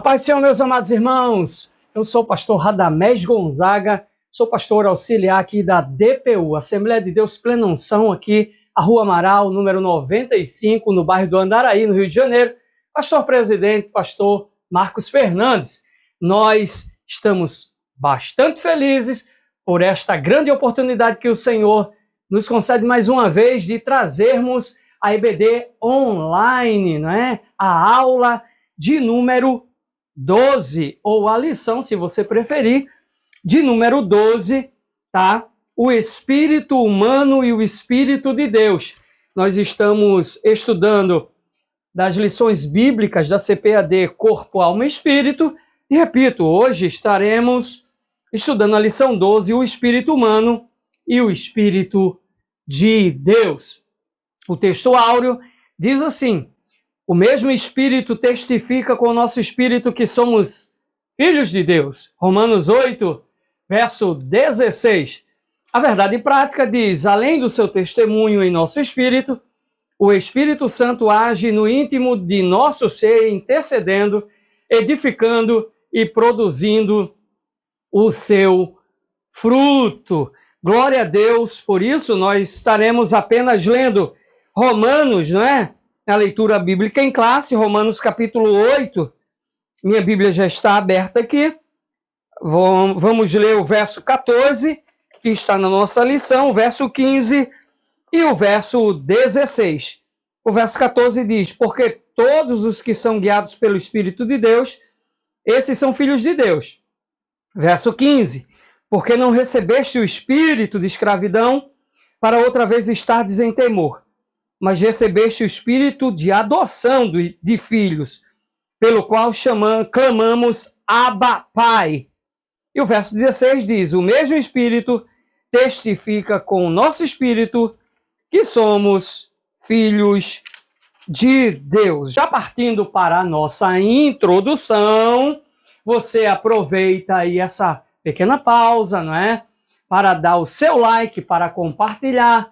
paz do Senhor, meus amados irmãos. Eu sou o pastor Radamés Gonzaga, sou pastor auxiliar aqui da DPU, Assembleia de Deus Plena Unção, aqui, a Rua Amaral, número 95, no bairro do Andaraí, no Rio de Janeiro. Pastor presidente, pastor Marcos Fernandes. Nós estamos bastante felizes por esta grande oportunidade que o Senhor nos concede mais uma vez de trazermos a EBD online, não é? A aula de número 12, ou a lição, se você preferir, de número 12, tá? O espírito humano e o espírito de Deus. Nós estamos estudando das lições bíblicas da CPAD Corpo, Alma e Espírito. E repito, hoje estaremos estudando a lição 12, o espírito humano e o espírito de Deus. O texto áureo diz assim: o mesmo Espírito testifica com o nosso espírito que somos filhos de Deus. Romanos 8, verso 16. A verdade prática diz: além do seu testemunho em nosso espírito, o Espírito Santo age no íntimo de nosso ser, intercedendo, edificando e produzindo o seu fruto. Glória a Deus. Por isso, nós estaremos apenas lendo Romanos, não é? Na leitura bíblica em classe, Romanos capítulo 8. Minha Bíblia já está aberta aqui. Vamos ler o verso 14, que está na nossa lição, o verso 15 e o verso 16. O verso 14 diz: porque todos os que são guiados pelo Espírito de Deus, esses são filhos de Deus. Verso 15: porque não recebeste o espírito de escravidão para outra vez estardes em temor, mas recebeste o espírito de adoção de filhos, pelo qual clamamos Abba, Pai. E o verso 16 diz: o mesmo Espírito testifica com o nosso espírito que somos filhos de Deus. Já partindo para a nossa introdução, você aproveita aí essa pequena pausa, não é? Para dar o seu like, para compartilhar,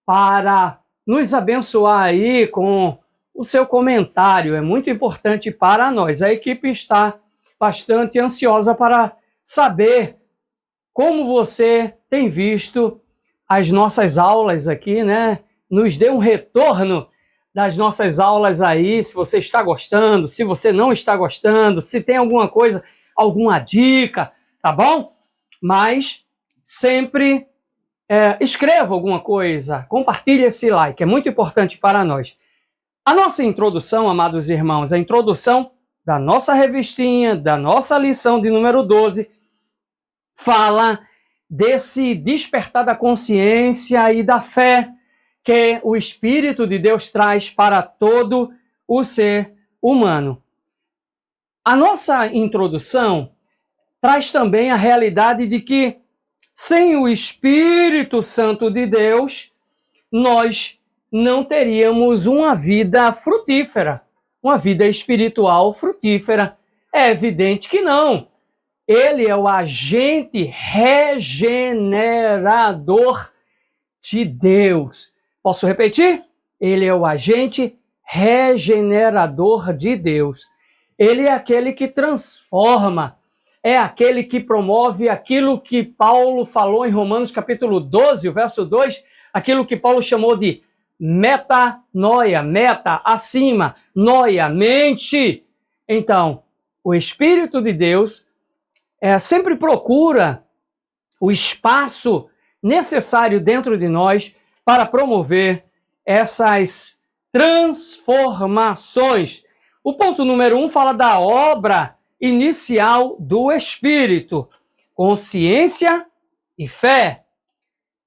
para nos abençoar aí com o seu comentário. É muito importante para nós. A equipe está bastante ansiosa para saber como você tem visto as nossas aulas aqui, né? Nos dê um retorno das nossas aulas aí, se você está gostando, se você não está gostando, se tem alguma coisa, alguma dica, tá bom? Mas sempre escreva alguma coisa, compartilhe esse like, é muito importante para nós. A nossa introdução, amados irmãos, a introdução da nossa revistinha, da nossa lição de número 12, fala desse despertar da consciência e da fé que o Espírito de Deus traz para todo o ser humano. A nossa introdução traz também a realidade de que sem o Espírito Santo de Deus, nós não teríamos uma vida frutífera, uma vida espiritual frutífera. É evidente que não. Ele é o agente regenerador de Deus. Posso repetir? Ele é o agente regenerador de Deus. Ele é aquele que transforma, é aquele que promove aquilo que Paulo falou em Romanos capítulo 12, o verso 2, aquilo que Paulo chamou de metanoia, meta, acima, noia, mente. Então, o Espírito de Deus sempre procura o espaço necessário dentro de nós para promover essas transformações. O ponto número 1 fala da obra inicial do Espírito, consciência e fé.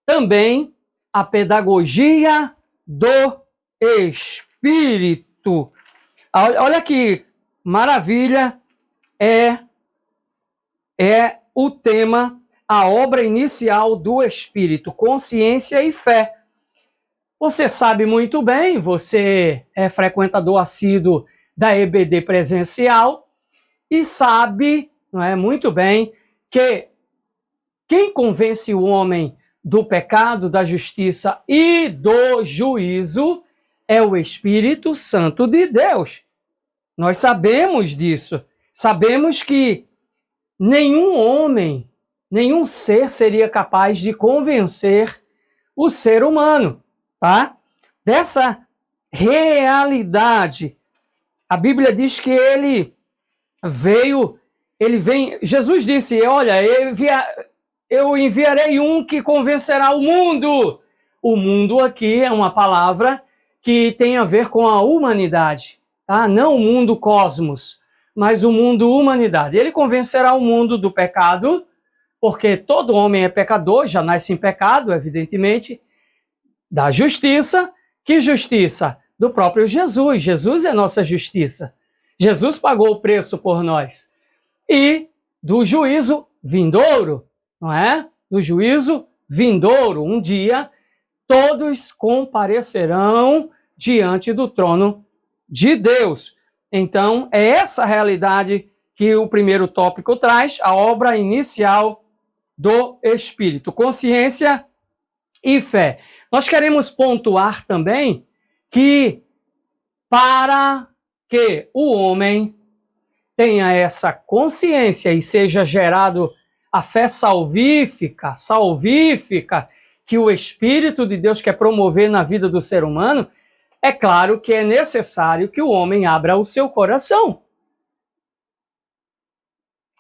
Também a pedagogia do Espírito. Olha que maravilha é o tema, a obra inicial do Espírito, consciência e fé. Você sabe muito bem, você é frequentador assíduo da EBD presencial e sabe, não é, muito bem que quem convence o homem do pecado, da justiça e do juízo é o Espírito Santo de Deus. Nós sabemos disso. sabemos que nenhum homem, nenhum ser seria capaz de convencer o ser humano, tá? Dessa realidade. A Bíblia diz que Jesus disse, olha, eu enviarei um que convencerá o mundo. O mundo aqui é uma palavra que tem a ver com a humanidade, tá? Não o mundo cosmos, mas o mundo humanidade. Ele convencerá o mundo do pecado, porque todo homem é pecador, já nasce em pecado, evidentemente, da justiça. Que justiça? Do próprio Jesus. Jesus é nossa justiça. Jesus pagou o preço por nós. E do juízo vindouro, não é? Do juízo vindouro. Um dia, todos comparecerão diante do trono de Deus. Então, é essa realidade que o primeiro tópico traz, a obra inicial do Espírito. Consciência e fé. Nós queremos pontuar também que para que o homem tenha essa consciência e seja gerado a fé salvífica, que o Espírito de Deus quer promover na vida do ser humano, é claro que é necessário que o homem abra o seu coração.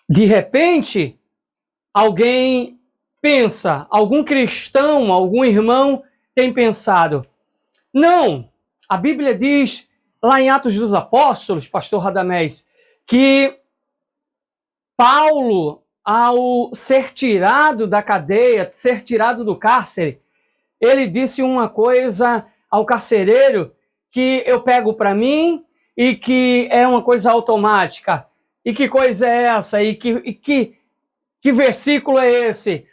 De repente, alguém pensa, algum cristão, algum irmão tem pensado, não, a Bíblia diz, lá em Atos dos Apóstolos, pastor Radamés, que Paulo, ao ser tirado da cadeia, ser tirado do cárcere, ele disse uma coisa ao carcereiro que eu pego para mim e que é uma coisa automática. E que coisa é essa? E que versículo é esse?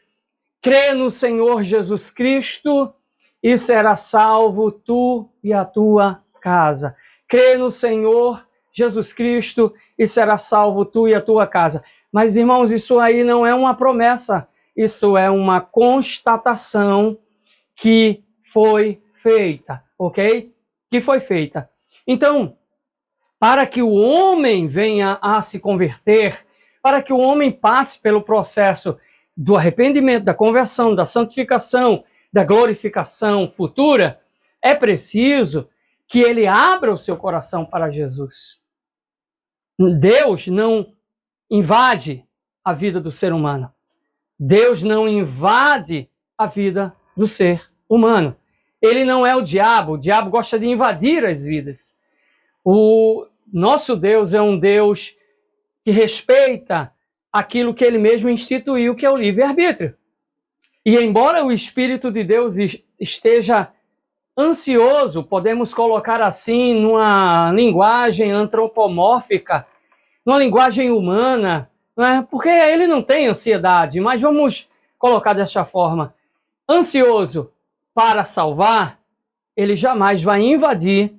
Crê no Senhor Jesus Cristo e será salvo tu e a tua casa. Crê no Senhor Jesus Cristo e será salvo tu e a tua casa. Mas, irmãos, isso aí não é uma promessa, isso é uma constatação que foi feita, ok? Que foi feita. Então, para que o homem venha a se converter, para que o homem passe pelo processo do arrependimento, da conversão, da santificação, da glorificação futura, é preciso que ele abra o seu coração para Jesus. Deus não invade a vida do ser humano. Deus não invade a vida do ser humano. Ele não é o diabo gosta de invadir as vidas. O nosso Deus é um Deus que respeita aquilo que ele mesmo instituiu, que é o livre-arbítrio. E embora o Espírito de Deus esteja ansioso, podemos colocar assim, numa linguagem antropomórfica, numa linguagem humana, não é? Porque ele não tem ansiedade, mas vamos colocar desta forma. Ansioso para salvar, ele jamais vai invadir,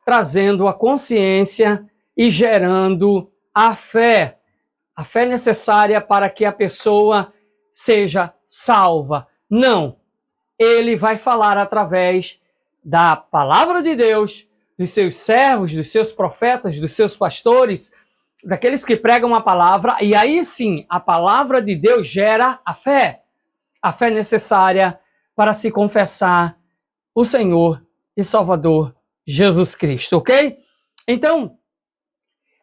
trazendo a consciência e gerando a fé necessária para que a pessoa seja salva. Não. Ele vai falar através da palavra de Deus, dos seus servos, dos seus profetas, dos seus pastores, daqueles que pregam a palavra, e aí sim, a palavra de Deus gera a fé necessária para se confessar o Senhor e Salvador Jesus Cristo, ok? Então,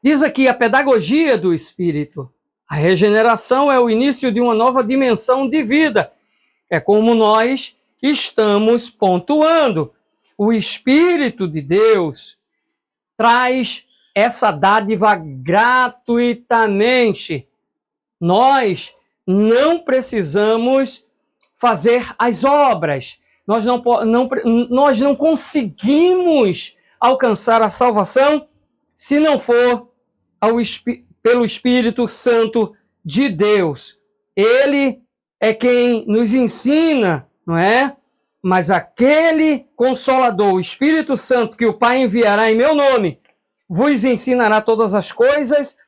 diz aqui a pedagogia do Espírito. A regeneração é o início de uma nova dimensão de vida. É como nós estamos pontuando. O Espírito de Deus traz essa dádiva gratuitamente. Nós não precisamos fazer as obras. Nós não conseguimos alcançar a salvação se não for pelo Espírito Santo de Deus. Ele é quem nos ensina, não é? Mas aquele Consolador, o Espírito Santo, que o Pai enviará em meu nome, vos ensinará todas as coisas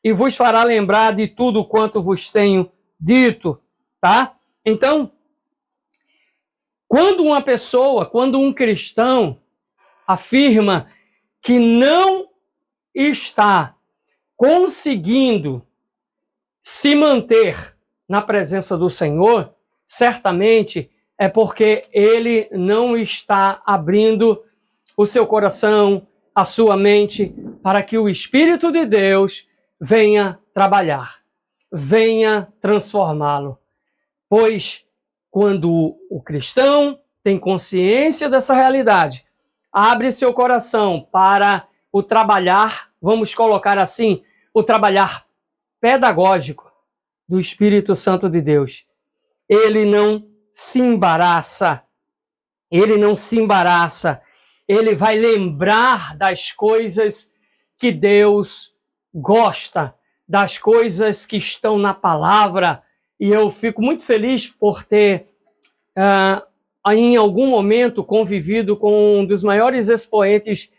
e vos fará lembrar de tudo quanto vos tenho dito, tá? Então, quando um cristão afirma que não está conseguindo se manter na presença do Senhor, certamente é porque ele não está abrindo o seu coração, a sua mente, para que o Espírito de Deus venha trabalhar, venha transformá-lo. Pois quando o cristão tem consciência dessa realidade, abre seu coração para o trabalhar, vamos colocar assim, o trabalhar pedagógico do Espírito Santo de Deus. Ele não se embaraça, ele vai lembrar das coisas que Deus gosta, das coisas que estão na palavra, e eu fico muito feliz por ter, em algum momento, convivido com um dos maiores expoentes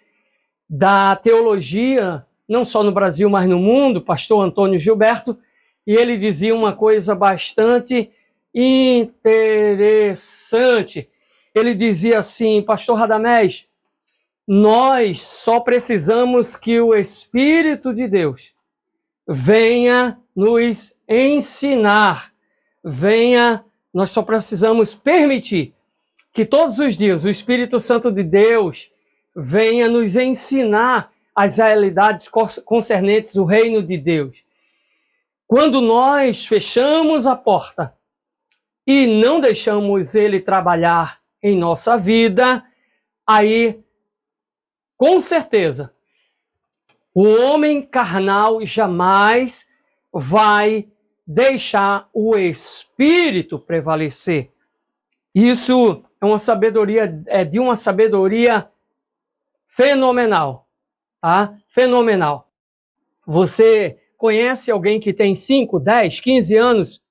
da teologia, não só no Brasil, mas no mundo, pastor Antônio Gilberto, e ele dizia uma coisa bastante interessante. Ele dizia assim: pastor Radamés, nós só precisamos que o Espírito de Deus venha nos ensinar, nós só precisamos permitir que todos os dias o Espírito Santo de Deus venha nos ensinar as realidades concernentes ao reino de Deus. Quando nós fechamos a porta e não deixamos ele trabalhar em nossa vida, aí, com certeza, o homem carnal jamais vai deixar o Espírito prevalecer. Isso é uma sabedoria, de uma sabedoria fenomenal, tá? Fenomenal. Você conhece alguém que tem 5, 10, 15 anos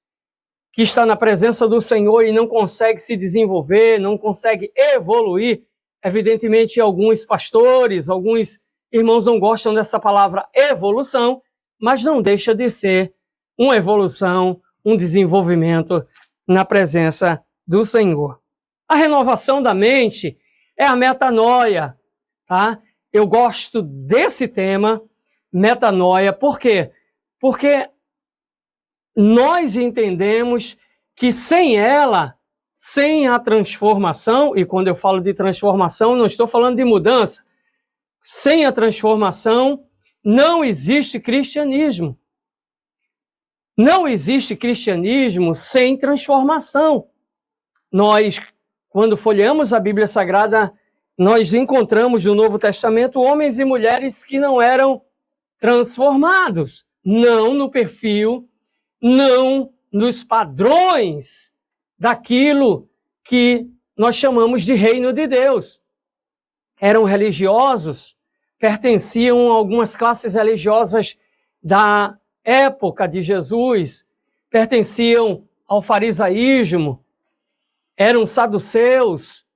que está na presença do Senhor e não consegue se desenvolver, não consegue evoluir? Evidentemente, alguns pastores, alguns irmãos não gostam dessa palavra evolução, mas não deixa de ser uma evolução, um desenvolvimento na presença do Senhor. A renovação da mente é a metanoia, tá? Eu gosto desse tema, metanoia, por quê? Porque nós entendemos que sem ela, sem a transformação, e quando eu falo de transformação, não estou falando de mudança, sem a transformação, não existe cristianismo. Não existe cristianismo sem transformação. Nós, quando folheamos a Bíblia Sagrada, nós encontramos no Novo Testamento homens e mulheres que não eram transformados, não no perfil, não nos padrões daquilo que nós chamamos de reino de Deus. Eram religiosos, pertenciam a algumas classes religiosas da época de Jesus, pertenciam ao farisaísmo, eram saduceus,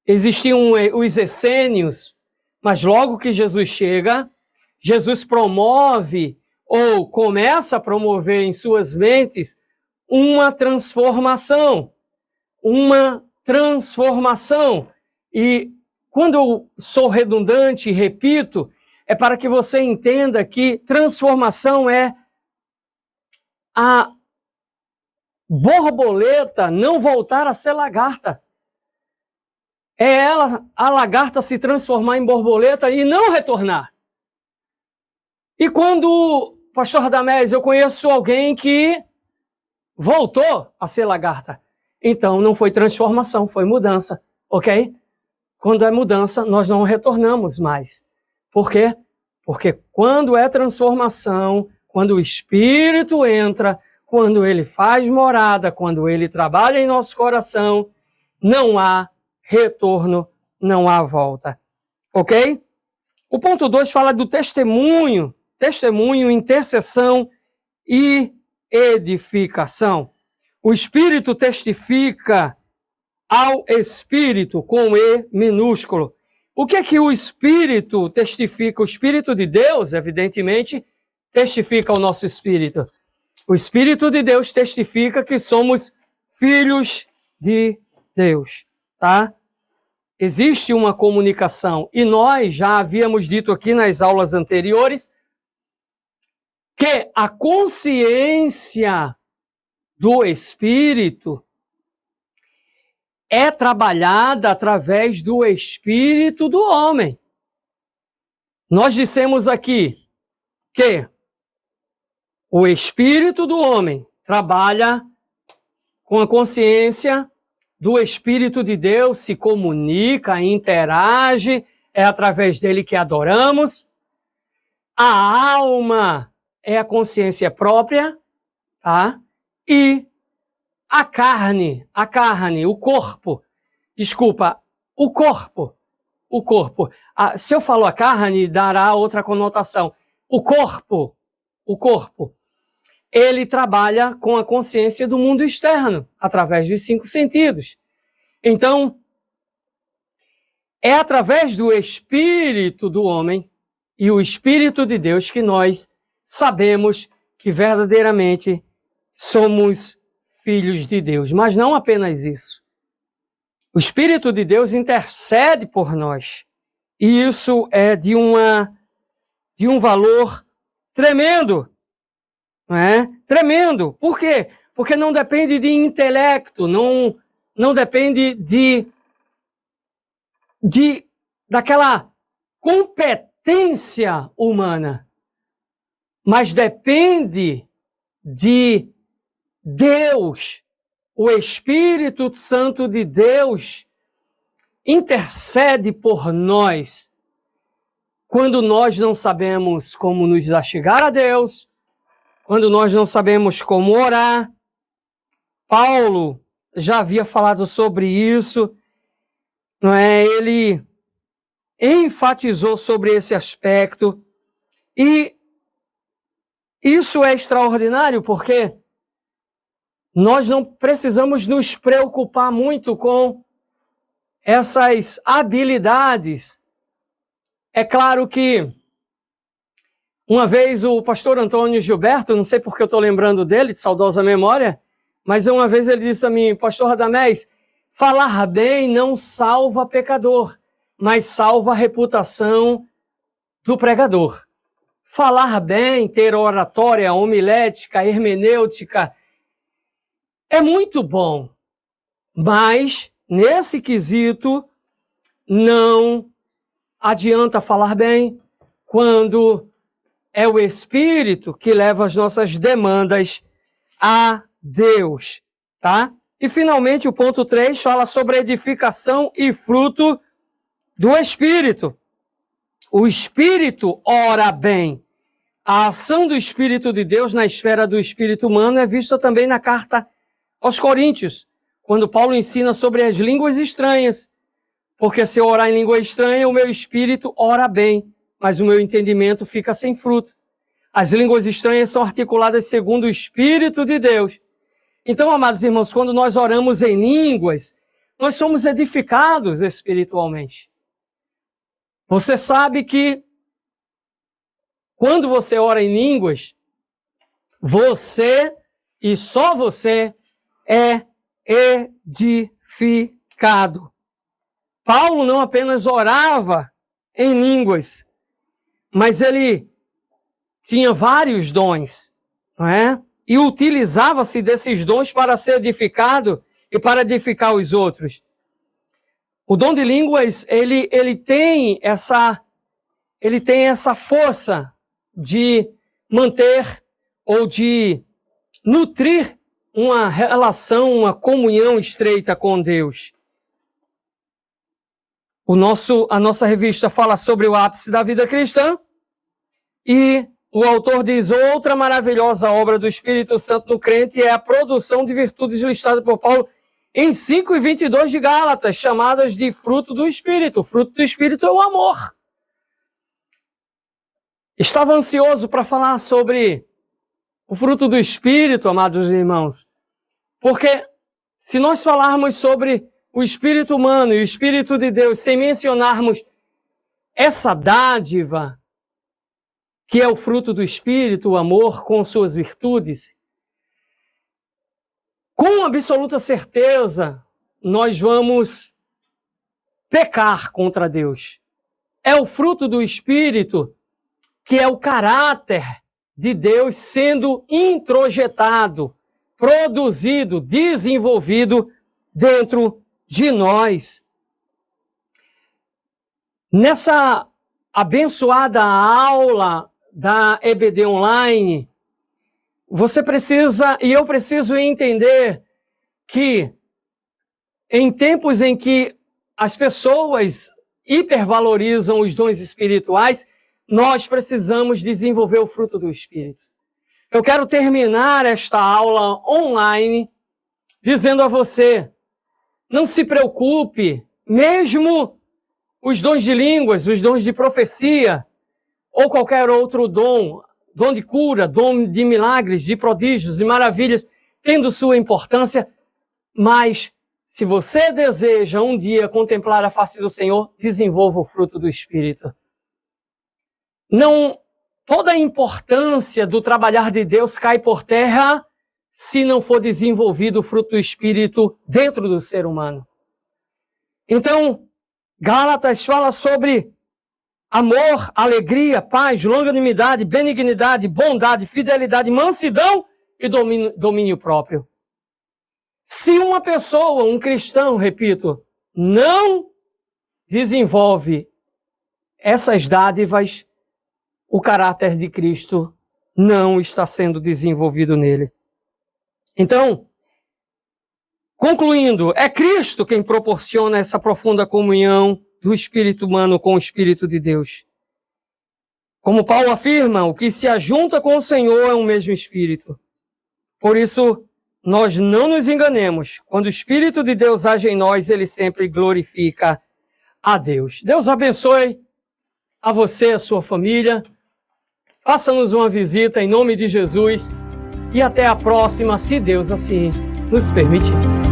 existiam os essênios, mas logo que Jesus chega, Jesus promove ou começa a promover em suas mentes uma transformação. E quando eu sou redundante e repito, é para que você entenda que transformação é a borboleta não voltar a ser lagarta. É ela, a lagarta, se transformar em borboleta e não retornar. E quando, pastor Radamés, eu conheço alguém que voltou a ser lagarta, então não foi transformação, foi mudança, ok? Quando é mudança, nós não retornamos mais. Por quê? Porque quando é transformação, quando o Espírito entra, quando ele faz morada, quando ele trabalha em nosso coração, não há retorno, não há volta. Ok? O ponto 2 fala do testemunho, intercessão e edificação. O Espírito testifica ao Espírito com E minúsculo. O que é que o Espírito testifica? O Espírito de Deus, evidentemente, testifica ao nosso Espírito. O Espírito de Deus testifica que somos filhos de Deus, tá? Existe uma comunicação, e nós já havíamos dito aqui nas aulas anteriores que a consciência do Espírito é trabalhada através do Espírito do homem. Nós dissemos aqui que o Espírito do homem trabalha com a consciência do Espírito de Deus, se comunica, interage, é através dele que adoramos. A alma é a consciência própria, tá? E a carne, o corpo. Se eu falo a carne, dará outra conotação. O corpo, ele trabalha com a consciência do mundo externo, através dos 5 sentidos. Então, é através do Espírito do homem e o Espírito de Deus que nós sabemos que verdadeiramente somos filhos de Deus. Mas não apenas isso. O Espírito de Deus intercede por nós. E isso é de um valor tremendo. Não é? Tremendo. Por quê? Porque não depende de intelecto, não depende daquela competência humana, mas depende de Deus. O Espírito Santo de Deus intercede por nós quando nós não sabemos como nos achegar a Deus, quando nós não sabemos como orar. Paulo já havia falado sobre isso, não é? Ele enfatizou sobre esse aspecto e isso é extraordinário porque nós não precisamos nos preocupar muito com essas habilidades. É claro que uma vez o pastor Antônio Gilberto, não sei porque eu estou lembrando dele, de saudosa memória, mas uma vez ele disse a mim: pastor Radamés, falar bem não salva pecador, mas salva a reputação do pregador. Falar bem, ter oratória, homilética, hermenêutica, é muito bom, mas nesse quesito não adianta falar bem quando é o Espírito que leva as nossas demandas a Deus, tá? E finalmente o ponto 3 fala sobre edificação e fruto do Espírito. O Espírito ora bem. A ação do Espírito de Deus na esfera do espírito humano é vista também na carta aos Coríntios, quando Paulo ensina sobre as línguas estranhas. Porque se eu orar em língua estranha, o meu espírito ora bem, mas o meu entendimento fica sem fruto. As línguas estranhas são articuladas segundo o Espírito de Deus. Então, amados irmãos, quando nós oramos em línguas, nós somos edificados espiritualmente. Você sabe que quando você ora em línguas, você e só você é edificado. Paulo não apenas orava em línguas, mas ele tinha vários dons, não é? E utilizava-se desses dons para ser edificado e para edificar os outros. O dom de línguas, ele tem essa força de manter ou de nutrir uma relação, uma comunhão estreita com Deus. A nossa revista fala sobre o ápice da vida cristã e o autor diz: outra maravilhosa obra do Espírito Santo no crente é a produção de virtudes listadas por Paulo em 5:22 de Gálatas, chamadas de fruto do Espírito. O fruto do Espírito é o amor. Estava ansioso para falar sobre o fruto do Espírito, amados irmãos, porque se nós falarmos sobre o Espírito humano e o Espírito de Deus sem mencionarmos essa dádiva, que é o fruto do Espírito, o amor com suas virtudes, com absoluta certeza nós vamos pecar contra Deus. É o fruto do Espírito que é o caráter de Deus sendo introjetado, produzido, desenvolvido dentro de nós. Nessa abençoada aula da EBD Online, você precisa, e eu preciso entender que em tempos em que as pessoas hipervalorizam os dons espirituais, nós precisamos desenvolver o fruto do Espírito. Eu quero terminar esta aula online dizendo a você, não se preocupe, mesmo os dons de línguas, os dons de profecia, ou qualquer outro dom, dom de cura, dom de milagres, de prodígios e maravilhas, tendo sua importância, mas se você deseja um dia contemplar a face do Senhor, desenvolva o fruto do Espírito. Não, toda a importância do trabalhar de Deus cai por terra se não for desenvolvido o fruto do Espírito dentro do ser humano. Então, Gálatas fala sobre amor, alegria, paz, longanimidade, benignidade, bondade, fidelidade, mansidão e domínio próprio. Se uma pessoa, um cristão, repito, não desenvolve essas dádivas, o caráter de Cristo não está sendo desenvolvido nele. Então, concluindo, é Cristo quem proporciona essa profunda comunhão do espírito humano com o Espírito de Deus. Como Paulo afirma, o que se ajunta com o Senhor é um mesmo Espírito. Por isso, nós não nos enganemos. Quando o Espírito de Deus age em nós, ele sempre glorifica a Deus. Deus abençoe a você e a sua família. Faça-nos uma visita em nome de Jesus e até a próxima, se Deus assim nos permitir.